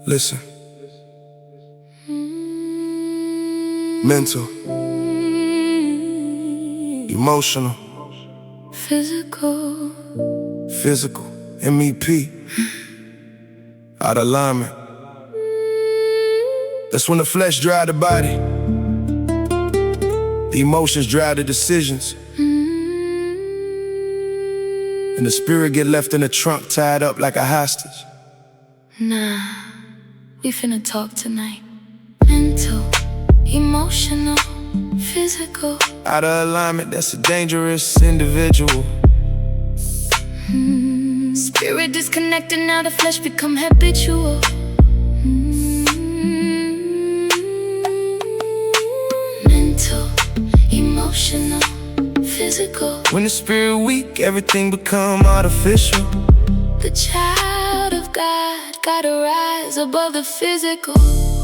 Listen. Mental, emotional, physical, M.E.P. Out of alignment. That's when the flesh drive the body, the emotions drive the decisions, and the spirit get left in the trunk tied up like a hostage. Nah, we finna talk tonight. Mental, emotional, physical. Out of alignment, that's a dangerous individual. Spirit disconnected, now the flesh become habitual. Mental, emotional, physical. When the spirit weak, everything become artificial. The child of God gotta rise above the physical.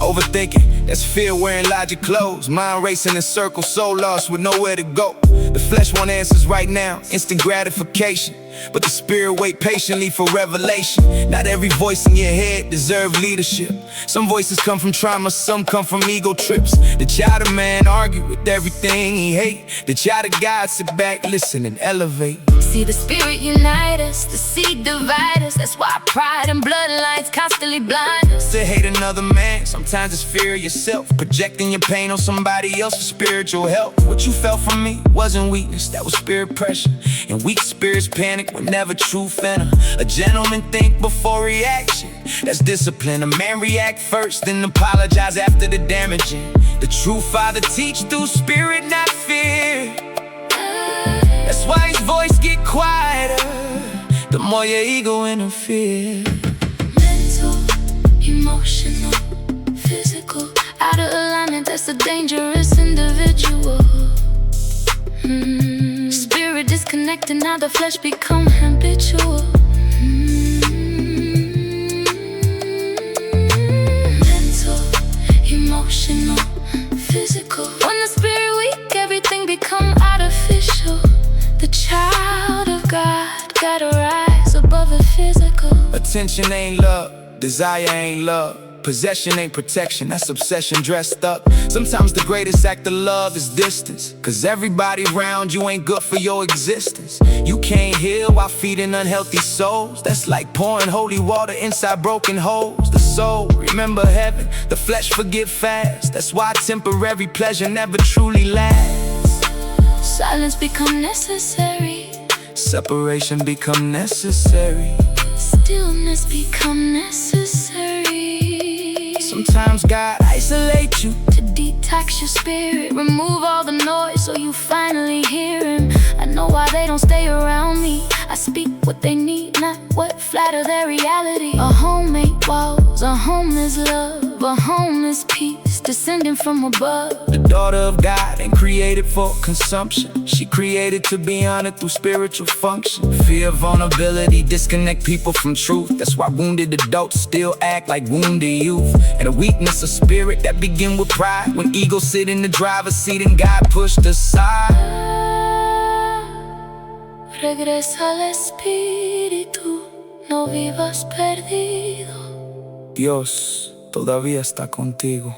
Overthinking, that's fear wearing logic clothes. Mind racing in circles, so lost with nowhere to go. The flesh want answers right now, instant gratification, but the spirit wait patiently for revelation. Not every voice in your head deserve leadership. Some voices come from trauma, some come from ego trips. The child of man argue with everything he hate. The child of God sit back, listen and elevate. See the spirit unite us, the seed divide us. That's why pride and bloodlines constantly blind us. To hate another man, sometimes it's fear of yourself, projecting your pain on somebody else for spiritual help. What you felt from me wasn't weakness, that was spirit pressure. And weak spirits panic whenever truth enter. A gentleman think before reaction, that's discipline. A man react first, then apologize after the damaging. The true father teach through spirit, not fear. That's why his voice get quieter the more your ego interfere. Mental, emotional, physical. Out of alignment, that's a dangerous individual. Spirit disconnected, now the flesh become habitual. Mental, emotional, physical. When the spirit weak, everything become artificial. The child of God gotta rise above the physical. Attention ain't love, desire ain't love, possession ain't protection, that's obsession dressed up. Sometimes the greatest act of love is distance, cause everybody around you ain't good for your existence. You can't heal while feeding unhealthy souls. That's like pouring holy water inside broken holes. The soul remember heaven, the flesh forget fast. That's why temporary pleasure never truly lasts. Silence become necessary, separation become necessary, stillness become necessary. Sometimes God isolate you to detox your spirit, remove all the noise so you finally hear him. I know why they don't stay around me. I speak what they need, not what flatter their reality. A home ain't walls, a home is love, a home is peace descending from above. The daughter of God ain't created for consumption. She created to be honored through spiritual function. Fear, vulnerability, disconnect people from truth. That's why wounded adults still act like wounded youth. And a weakness of spirit that begin with pride, when ego sit in the driver's seat and God pushed aside. Regresa al espíritu, no vivas perdido. Dios todavía está contigo.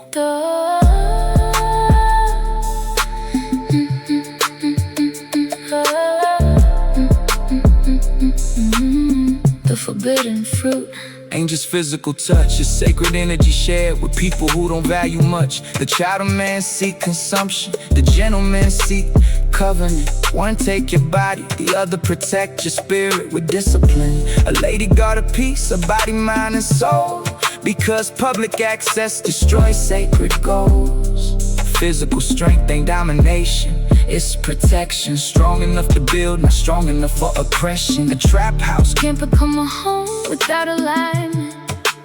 The forbidden fruit ain't just physical touch, it's sacred energy shared with people who don't value much. The child of man seek consumption, the gentleman seek covenant. One take your body, the other protect your spirit with discipline. A lady guard a peace, a body, mind, and soul, because public access destroys sacred goals. Physical strength ain't domination, it's protection. Strong enough to build, not strong enough for oppression. A trap house can't become a home without alignment,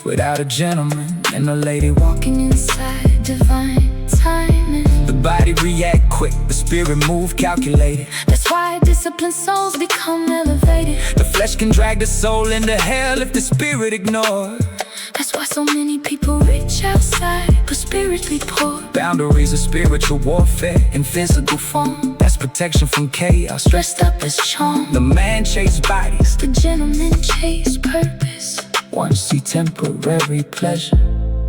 without a gentleman and a lady walking inside divine timing. The body react quick, the spirit move calculated. That's why disciplined souls become elevated. The flesh can drag the soul into hell if the spirit ignored. That's why so many people reach outside, but spiritually poor. Boundaries of spiritual warfare in physical form. That's protection from chaos, dressed up as charm. The man chase bodies, the gentleman chase purpose. One see temporary pleasure,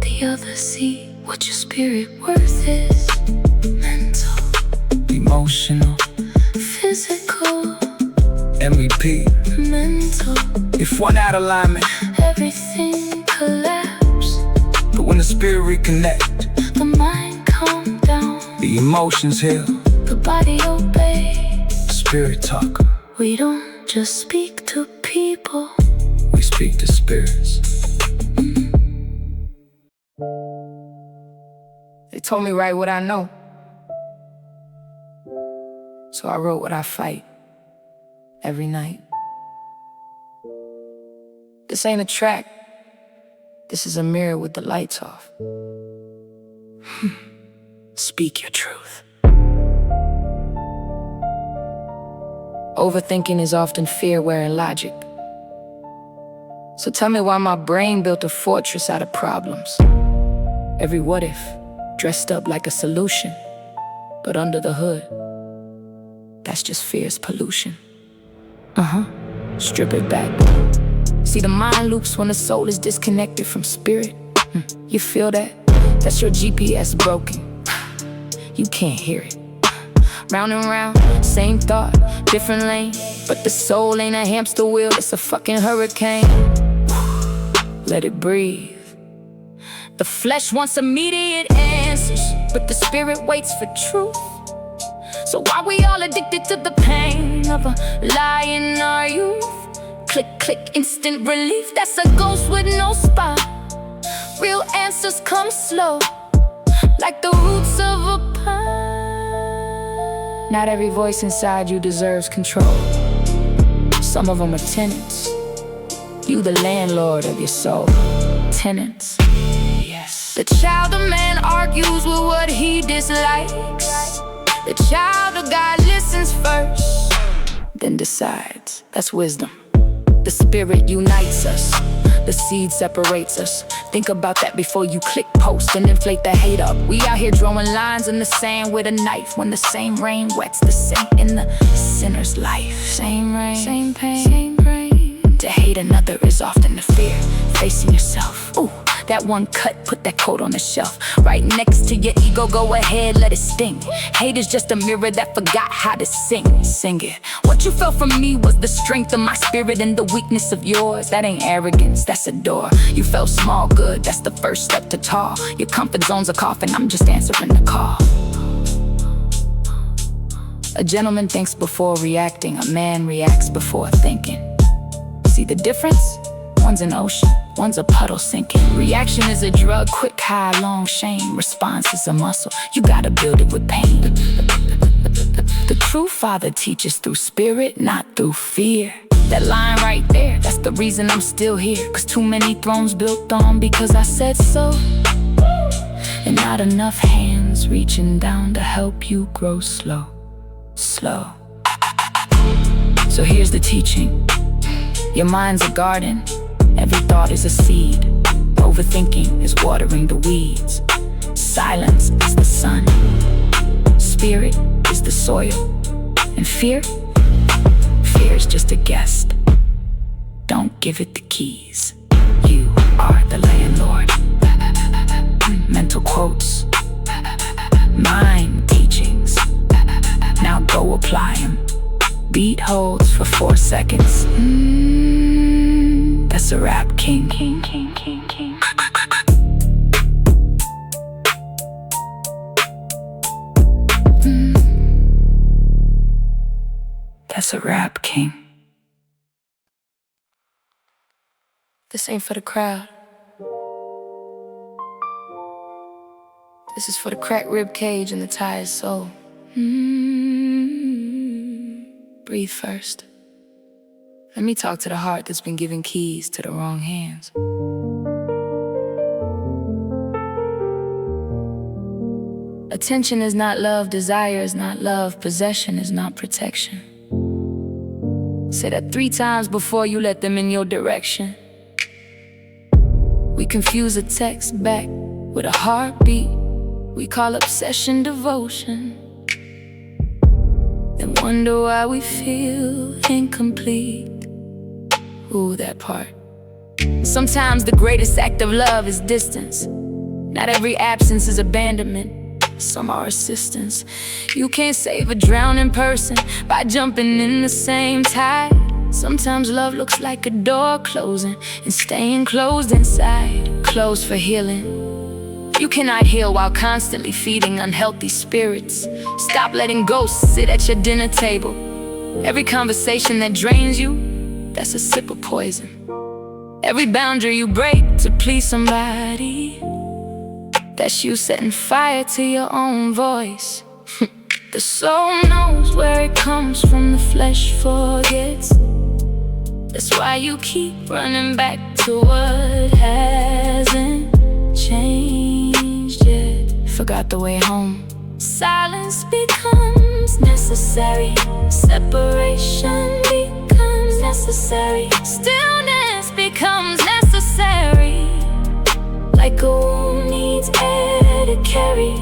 the other see what your spirit worth is. Mental, emotional, physical, M.E.P. mental. If one out of alignment, Everything collapse. but when the spirit reconnect, The mind calm down. the emotions heal, The body obey. spirit talk. We don't just speak to people. We speak to spirits. They told me write what I know, so I wrote what I fight every night. This ain't a track, this is a mirror with the lights off. Speak your truth. Overthinking is often fear wearing logic. So tell me why my brain built a fortress out of problems. Every what if, dressed up like a solution, but under the hood, that's just fear's pollution. Strip it back. See, the mind loops when the soul is disconnected from spirit. You feel that? That's your GPS broken. You can't hear it. Round and round, same thought, different lane. But the soul ain't a hamster wheel, it's a fucking hurricane. Let it breathe. The flesh wants immediate answers, but the spirit waits for truth. So why we all addicted to the pain of a lie in our youth? Click, click, instant relief, that's a ghost with no spine. Real answers come slow, like the roots of a pine. Not every voice inside you deserves control. Some of them are tenants. You the landlord of your soul. Tenants. Yes. The child of man argues with what he dislikes. The child of God listens first, then decides. That's wisdom. The spirit unites us, the seed separates us. Think about that before you click post and inflate the hate up. We out here drawing lines in the sand with a knife, when the same rain wets the saint in the sinner's life. Same rain, same pain, same brain. To hate another is often the fear facing yourself. Ooh, that one cut, put that coat on the shelf. Right next to your ego, go ahead, let it sting. Hate is just a mirror that forgot how to sing. Sing it. What you felt from me was the strength of my spirit and the weakness of yours. That ain't arrogance, that's a door. You felt small, good, that's the first step to tall. Your comfort zone's a coffin, I'm just answering the call. A gentleman thinks before reacting, a man reacts before thinking. See the difference? One's an ocean, one's a puddle sinking. Reaction is a drug, quick high, long shame. Response is a muscle, you gotta build it with pain. The true father teaches through spirit, not through fear. That line right there, that's the reason I'm still here. Cause too many thrones built on because I said so. And not enough hands reaching down to help you grow slow, slow. So here's the teaching. Your mind's a garden, every thought is a seed. Overthinking is watering the weeds. Silence is the sun. Spirit is the soil. And fear? Fear is just a guest. Don't give it the keys. You are the landlord. Mental quotes, mind teachings. Now go apply them. Beat holds for 4 seconds. That's a rap king. King, king, king, king. That's a rap king. This ain't for the crowd. This is for the cracked rib cage and the tired soul. Breathe first. Let me talk to the heart that's been given keys to the wrong hands. Attention is not love, desire is not love, possession is not protection. Say that 3 times before you let them in your direction. We confuse a text back with a heartbeat. We call obsession devotion. Then wonder why we feel incomplete. Ooh, that part. Sometimes the greatest act of love is distance. Not every absence is abandonment, some are assistance. You can't save a drowning person by jumping in the same tide. Sometimes love looks like a door closing and staying closed inside. Closed for healing. You cannot heal while constantly feeding unhealthy spirits. Stop letting ghosts sit at your dinner table. Every conversation that drains you, that's a sip of poison. Every boundary you break to please somebody, that's you setting fire to your own voice. The soul knows where it comes from, the flesh forgets. That's why you keep running back to what hasn't changed yet. Forgot the way home. Silence becomes necessary. Separation becomes necessary. Stillness becomes necessary. Like a wound needs air to carry.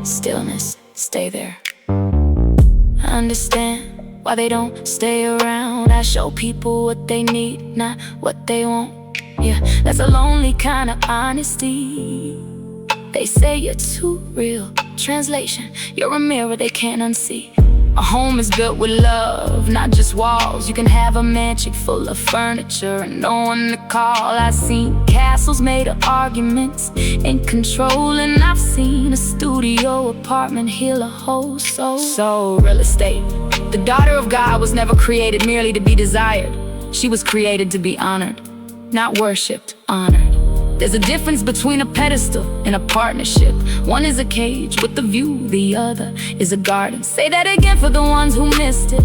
Stillness, stay there. I understand why they don't stay around. I show people what they need, not what they want. Yeah, that's a lonely kind of honesty. They say you're too real. Translation, you're a mirror they can't unsee. A home is built with love, not just walls. You can have a mansion full of furniture and no one to call. I've seen castles made of arguments and control, and I've seen a studio apartment heal a whole soul. So, real estate. The daughter of God was never created merely to be desired. She was created to be honored, not worshipped, honored. There's a difference between a pedestal and a partnership. One is a cage with a view, the other is a garden. Say that again for the ones who missed it.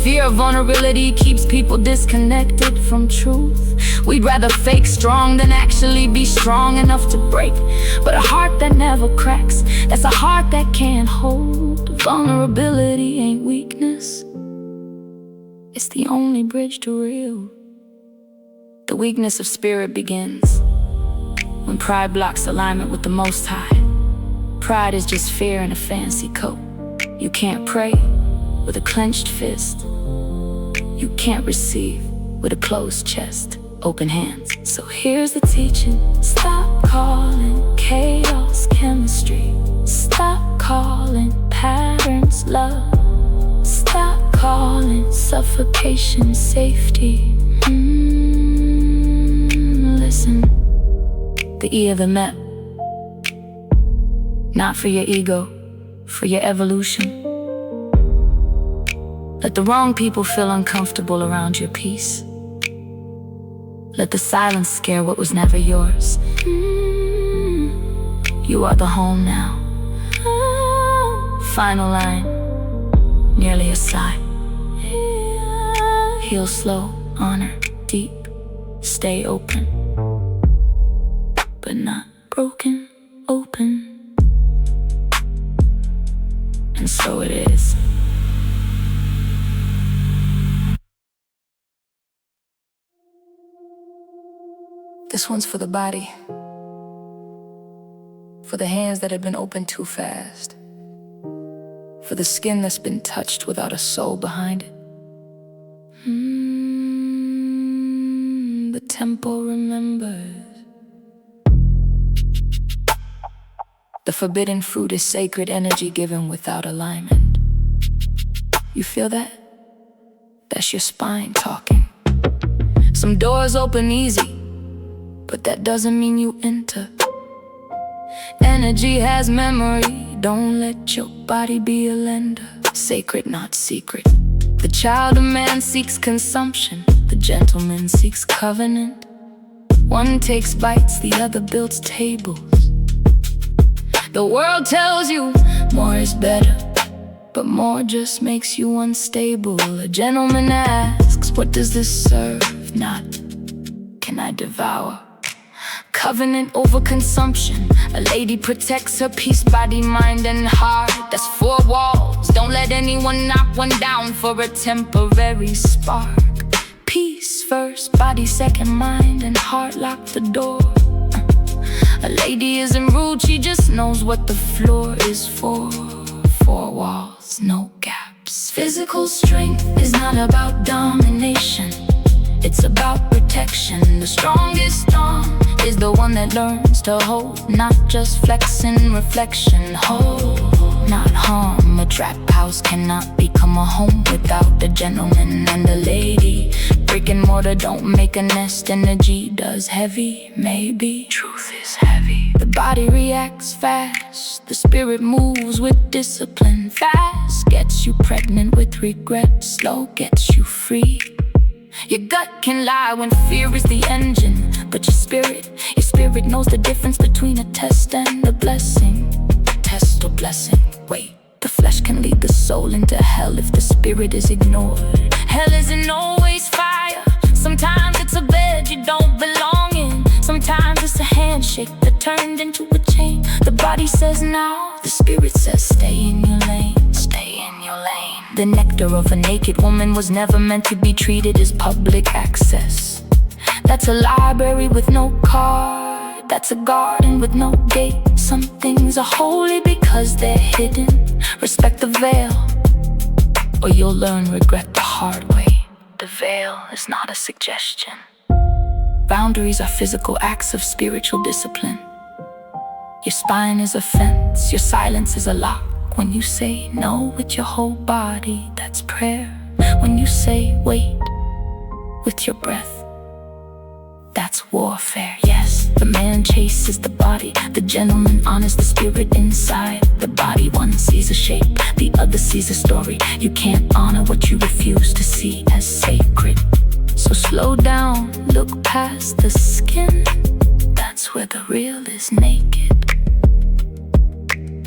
Fear of vulnerability keeps people disconnected from truth. We'd rather fake strong than actually be strong enough to break. But a heart that never cracks, that's a heart that can't hold. Vulnerability ain't weakness, it's the only bridge to real. The weakness of spirit begins when pride blocks alignment with the Most High. Pride is just fear in a fancy coat. You can't pray with a clenched fist. You can't receive with a closed chest, open hands. So here's the teaching. Stop calling chaos chemistry. Stop calling patterns love. Stop calling suffocation safety. Listen. The E of the M.E.P. Not for your ego, for your evolution. Let the wrong people feel uncomfortable around your peace. Let the silence scare what was never yours. You are the home now. Final line, nearly a sigh. Heal slow, honor deep, stay open, but not broken, open. And so it is. This one's for the body, for the hands that have been opened too fast, for the skin that's been touched without a soul behind it. The temple remembers. The forbidden fruit is sacred energy given without alignment. You feel that? That's your spine talking. Some doors open easy, but that doesn't mean you enter. Energy has memory, don't let your body be a lender. Sacred, not secret. The child of man seeks consumption, the gentleman seeks covenant. One takes bites, the other builds tables. The world tells you more is better, but more just makes you unstable. A gentleman asks, what does this serve? Not, can I devour? Covenant over consumption. A lady protects her peace, body, mind, and heart. That's 4 walls. Don't let anyone knock one down for a temporary spark. Peace first, body second, mind and heart lock the door. A lady isn't rude, she just knows what the floor is for. 4 walls, no gaps. Physical strength is not about domination. It's about protection. The strongest arm is the one that learns to hold, not just flex and reflection. Hold, not harm. A trap house cannot become a home without a gentleman and a lady. Brick and mortar don't make a nest. Energy does heavy, maybe. Truth is heavy. The body reacts fast. The spirit moves with discipline. Fast gets you pregnant with regret. Slow gets you free. Your gut can lie when fear is the engine, but your spirit knows the difference between a test and a blessing. Test or blessing, wait. The flesh can lead the soul into hell if the spirit is ignored. Hell isn't always fire. Sometimes it's a bed you don't belong in. Sometimes it's a handshake that turned into a chain. The body says now, the spirit says stay in your lane. Stay in your lane. The nectar of a naked woman was never meant to be treated as public access. That's a library with no card. That's a garden with no gate. Some things are holy because they're hidden. Respect the veil, or you'll learn regret the hard way. The veil is not a suggestion. Boundaries are physical acts of spiritual discipline. Your spine is a fence, your silence is a lock. When you say no with your whole body, that's prayer. When you say wait with your breath, that's warfare. Yes, the man chases the body, the gentleman honors the spirit inside. The body, one sees a shape, the other sees a story. You can't honor what you refuse to see as sacred. So slow down, look past the skin. That's where the real is naked.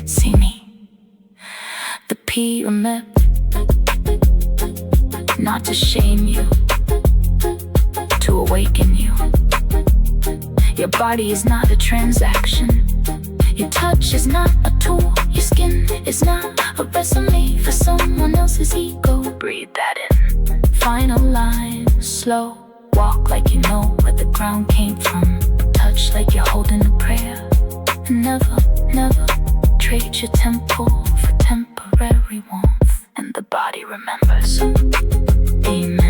See me, the P or M.E.P, not to shame you, to awaken you. Your body is not a transaction. Your touch is not a tool. Your skin is not a resume for someone else's ego. Breathe that in. Final line, slow. Walk like you know where the ground came from. Touch like you're holding a prayer. Never, never trade your temple for temporary warmth. And the body remembers. Amen.